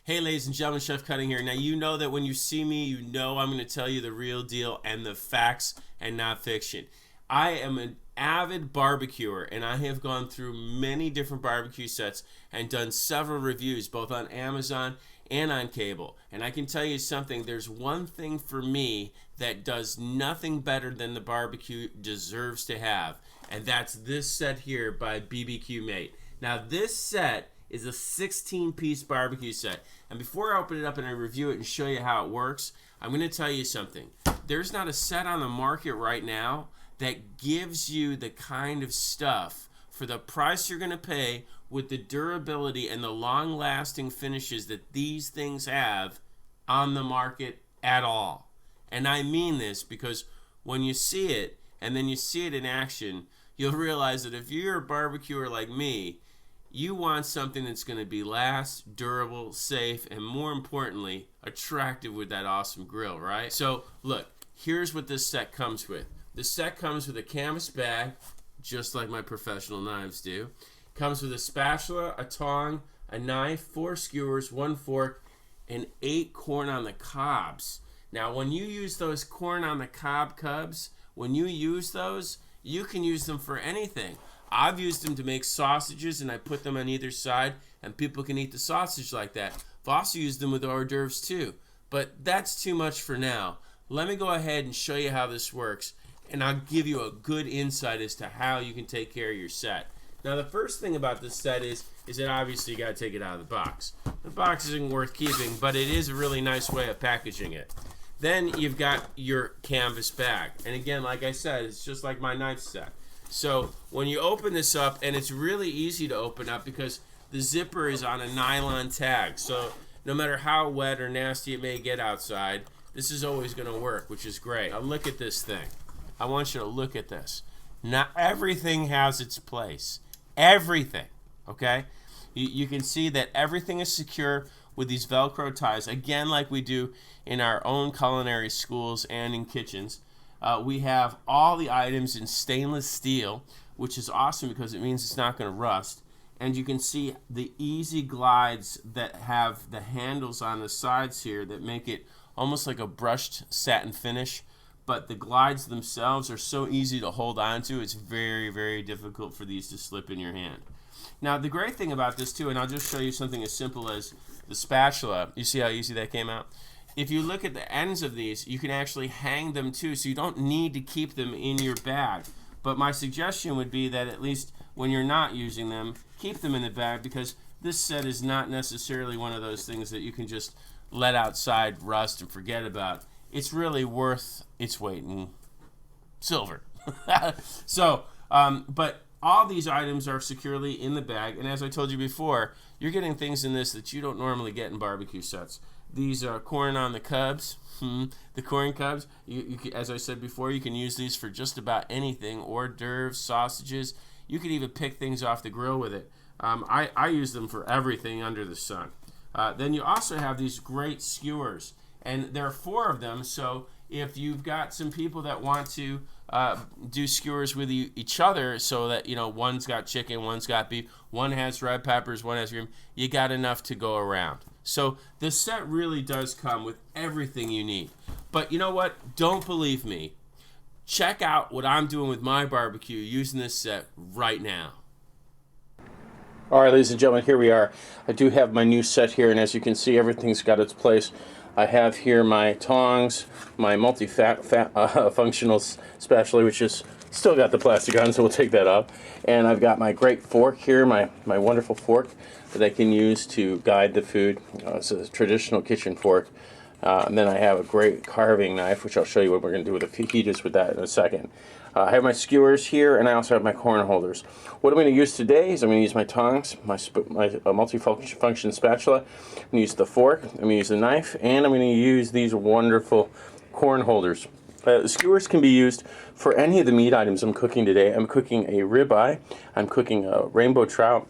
Hey ladies and gentlemen, Chef Cutting here. Now you know that when you see me, you know I'm going to tell you the real deal and the facts and not fiction. I am an avid barbecuer and I have gone through many different barbecue sets and done several reviews both on Amazon and on cable. And I can tell you something, there's one thing for me that does nothing better than the barbecue deserves to have, and that's this set here by BBQ Mate. Now this set is a 16-piece barbecue set. And before I open it up and I review it and show you how it works, I'm going to tell you something. There's not a set on the market right now that gives you the kind of stuff for the price you're going to pay with the durability and the long-lasting finishes that these things have on the market at all. And I mean this because when you see it and then you see it in action, you'll realize that if you're a barbecuer like me, you want something that's going to be last, durable, safe, and more importantly, attractive with that awesome grill, right? So look, here's what this set comes with. The set comes with a canvas bag, just like my professional knives do. Comes with a spatula, a tong, a knife, 4 skewers, 1 fork, and 8 corn on the cobs. Now, when you use those corn on the cob cubs, when you use those, you can use them for anything. I've used them to make sausages and I put them on either side and people can eat the sausage like that. I've also used them with hors d'oeuvres too. But that's too much for now. Let me go ahead and show you how this works and I'll give you a good insight as to how you can take care of your set. Now the first thing about this set is that obviously you got to take it out of the box. The box isn't worth keeping, but it is a really nice way of packaging it. Then you've got your canvas bag. And again, like I said, it's just like my knife set. So when you open this up, and it's really easy to open up because the zipper is on a nylon tag. So no matter how wet or nasty it may get outside, this is always going to work, which is great. Now look at this thing. I want you to look at this. Not everything has its place. Everything, okay? You can see that everything is secure with these Velcro ties. Again, like we do in our own culinary schools and in kitchens. We have all the items in stainless steel, which is awesome because it means it's not going to rust. And you can see the easy glides that have the handles on the sides here that make it almost like a brushed satin finish. But the glides themselves are so easy to hold on to, it's very, very difficult for these to slip in your hand. Now, the great thing about this too, and I'll just show you something as simple as the spatula. You see how easy that came out? If you look at the ends of these, you can actually hang them too, so you don't need to keep them in your bag. But my suggestion would be that at least when you're not using them, keep them in the bag because this set is not necessarily one of those things that you can just let outside rust and forget about. It's really worth its weight in silver. But all these items are securely in the bag, and as I told you before, you're getting things in this that you don't normally get in barbecue sets. These are corn on the cubs, the corn cubs. As I said before, you can use these for just about anything, hors d'oeuvres, sausages. You could even pick things off the grill with it. I use them for everything under the sun. Then you also have these great skewers, and there are 4 of them, so if you've got some people that want to do skewers with each other so that, one's got chicken, one's got beef, one has red peppers, one has green, you got enough to go around. So the set really does come with everything you need. But you know what? Don't believe me. Check out what I'm doing with my barbecue using this set right now. All right, ladies and gentlemen, here we are. I do have my new set here, and as you can see, everything's got its place. I have here my tongs, my functional spatula, which is still got the plastic on, so we'll take that off. And I've got my great fork here, my wonderful fork that I can use to guide the food. It's a traditional kitchen fork. And then I have a great carving knife, which I'll show you what we're going to do with the fajitas with that in a second. I have my skewers here, and I also have my corn holders. What I'm going to use today is I'm going to use my tongs, my multi-function spatula. I'm going to use the fork, I'm going to use the knife, and I'm going to use these wonderful corn holders. Skewers can be used for any of the meat items I'm cooking today. I'm cooking a ribeye, I'm cooking a rainbow trout,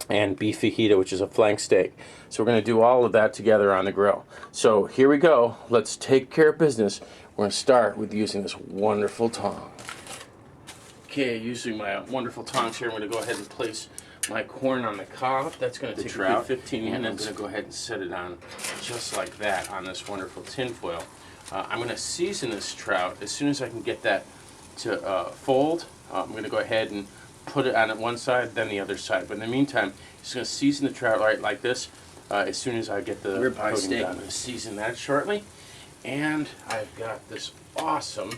and beef fajita, which is a flank steak. So we're going to do all of that together on the grill. So here we go. Let's take care of business. We're going to start with using this wonderful tong. Okay, using my wonderful tongs here, I'm going to go ahead and place my corn on the cob. That's going to take about 15 minutes. And I'm going to go ahead and set it on just like that on this wonderful tin foil. I'm going to season this trout as soon as I can get that to fold. I'm going to go ahead and put it on one side, then the other side. But in the meantime, just going to season the trout right like this. As soon as I get the ribeye steak, I'm going to season that shortly. And I've got this awesome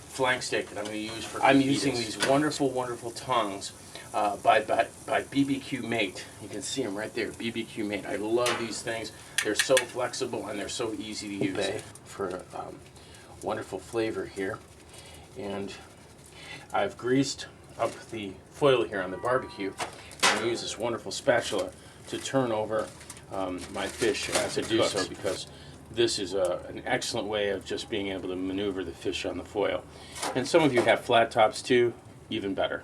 flank steak that I'm going to use for. I'm using these wonderful tongs by BBQ Mate. You can see them right there, BBQ Mate. I love these things. They're so flexible and they're so easy to use for wonderful flavor here. And I've greased up the foil here on the barbecue. And I use this wonderful spatula to turn over my fish as it cooks, because this is an excellent way of just being able to maneuver the fish on the foil. And some of you have flat tops too, even better.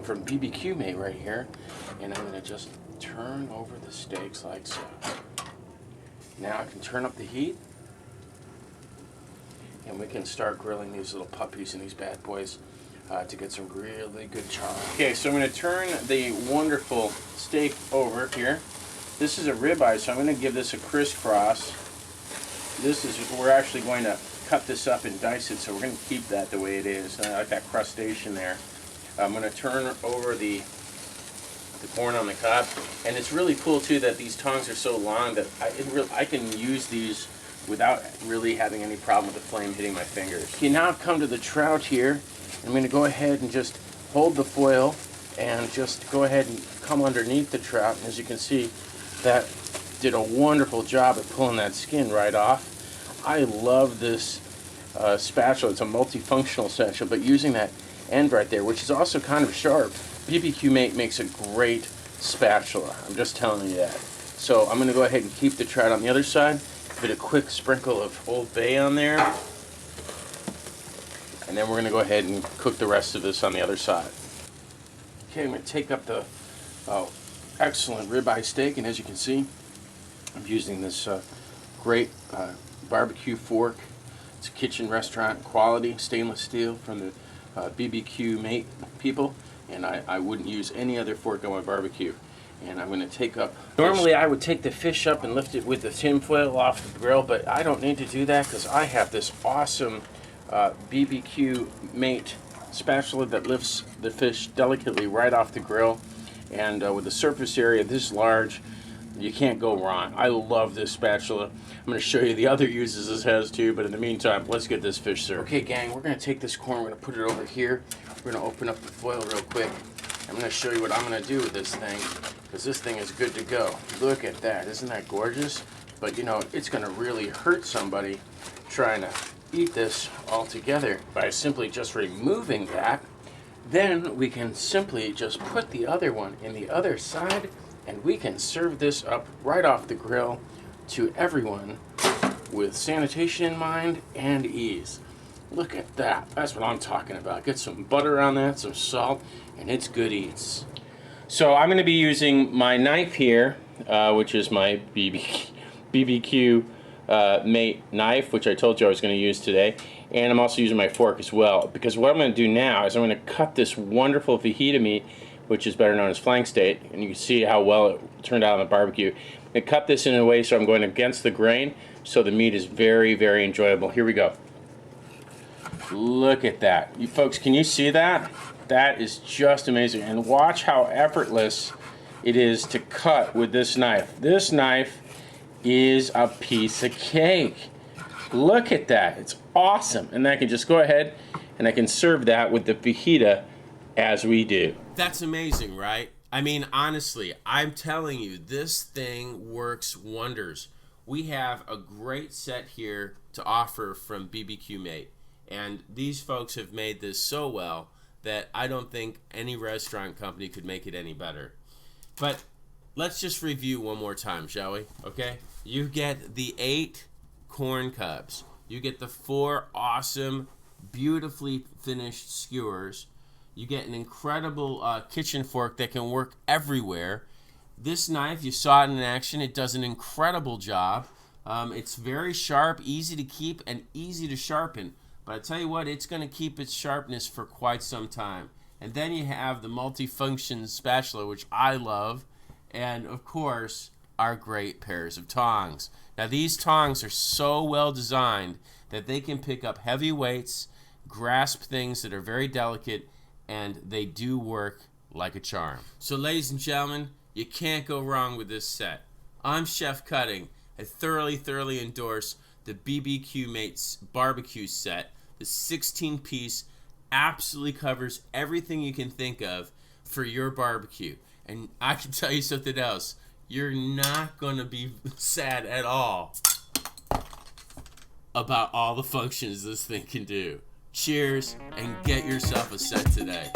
From BBQ Mate right here, and I'm going to just turn over the steaks like so. Now I can turn up the heat, and we can start grilling these little puppies and these bad boys to get some really good char. Okay, so I'm going to turn the wonderful steak over here. This is a ribeye, so I'm going to give this a crisscross. We're actually going to cut this up and dice it, so we're going to keep that the way it is. I like that crustation there. I'm going to turn over the corn on the cob, and it's really cool too that these tongs are so long that I can use these without really having any problem with the flame hitting my fingers. Okay, now I've come to the trout here. I'm going to go ahead and just hold the foil and just go ahead and come underneath the trout. And as you can see, that did a wonderful job at pulling that skin right off. I love this spatula. It's a multifunctional spatula, but using that end right there, which is also kind of sharp, BBQ Mate makes a great spatula. I'm just telling you that. So I'm going to go ahead and keep the trout on the other side. Put a quick sprinkle of Old Bay on there. And then we're going to go ahead and cook the rest of this on the other side. Okay, I'm going to take up the excellent ribeye steak, and as you can see, I'm using this great barbecue fork. It's a kitchen restaurant quality stainless steel from the BBQ Mate people, and I wouldn't use any other fork on my barbecue. And I'm going to take up... Normally I would take the fish up and lift it with the tin foil off the grill, but I don't need to do that because I have this awesome BBQ Mate spatula that lifts the fish delicately right off the grill. And with a surface area this large, you can't go wrong. I love this spatula. I'm going to show you the other uses this has too, but in the meantime, let's get this fish served. Okay, gang, we're going to take this corn, we're going to put it over here. We're going to open up the foil real quick. I'm going to show you what I'm going to do with this thing, because this thing is good to go. Look at that. Isn't that gorgeous? But, you know, it's going to really hurt somebody trying to eat this all together by simply just removing that. Then we can simply just put the other one in the other side, and we can serve this up right off the grill to everyone with sanitation in mind and ease. Look at that. That's what I'm talking about. Get some butter on that, some salt, and it's good eats. So I'm going to be using my knife here, which is my BBQ Mate knife, which I told you I was going to use today. And I'm also using my fork as well, because what I'm going to do now is I'm going to cut this wonderful fajita meat, which is better known as flank steak, and you can see how well it turned out on the barbecue. I'm going to cut this in a way so I'm going against the grain, so the meat is very, very enjoyable. Here we go. Look at that. You folks, can you see that? That is just amazing. And watch how effortless it is to cut with this knife. This knife is a piece of cake. Look at that. It's awesome. And I can just go ahead and I can serve that with the fajita as we do. That's amazing, right? I mean, honestly, I'm telling you, this thing works wonders. We have a great set here to offer from BBQ Mate. And these folks have made this so well that I don't think any restaurant company could make it any better. But let's just review one more time, shall we? Okay? You get the 8 corn cubs. You get the 4 awesome, beautifully finished skewers. You get an incredible kitchen fork that can work everywhere. This knife, you saw it in action. It does an incredible job. It's very sharp, easy to keep, and easy to sharpen. But I tell you what, it's going to keep its sharpness for quite some time. And then you have the multifunction spatula, which I love. And, of course, our great pairs of tongs. Now, these tongs are so well designed that they can pick up heavy weights, grasp things that are very delicate, and they do work like a charm. So, ladies and gentlemen, you can't go wrong with this set. I'm Chef Cutting. I thoroughly endorse the BBQ Mates barbecue set. The 16-piece absolutely covers everything you can think of for your barbecue. And I can tell you something else. You're not going to be sad at all about all the functions this thing can do. Cheers, and get yourself a set today.